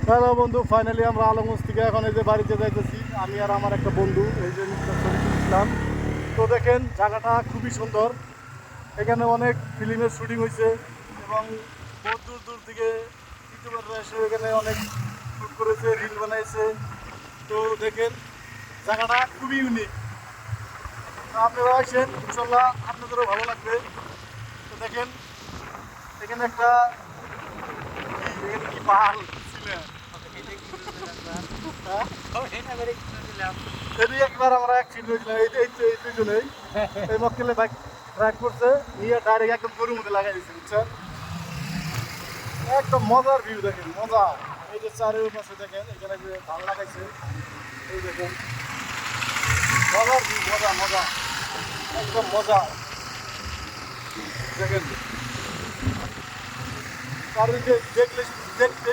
Hello বন্ধু, finally আমরা আলমগঞ্জ থেকে এখন এই যে বাড়িতে যাইতেছি। আমি আর আমার একটা বন্ধু এই যে ছবি তুলছিলাম। তো দেখেন জায়গাটা খুবই সুন্দর। এখানে অনেক ফিল্মের শুটিং হয়েছে এবং বহু দূর দূর থেকে ইউটিউবাররা এসে এখানে অনেক শ্যুট করেছে, রিল বানাইছে। তো দেখেন জায়গাটা খুবই ইউনিক। তো আপনারা আসেন, ইনশাল্লাহ আপনাদেরও ভালো লাগবে। তো দেখেন এখানে একটা এখানে কি পাহাড় ছিল। এদিকে একবার আমরা অ্যাক্সিডেন্ট হয়েছিলাম, এই দুজনেই এই মক্কেলে বাইক ড্রাইভ করছে, নিয়ে ডাইরেক্ট একদম গরুর মধ্যে লাগাই দিচ্ছে, বুঝছেন। একদম মজার ভিউ দেখেন, মজা। এই যে চারের পাশে দেখেন এখানে যে ধান লাগাইছে, এই দেখেন মজার ভিউ, মজা মজা, একদম মজা। দেখেন চারিদিকে দেখলে দেখতে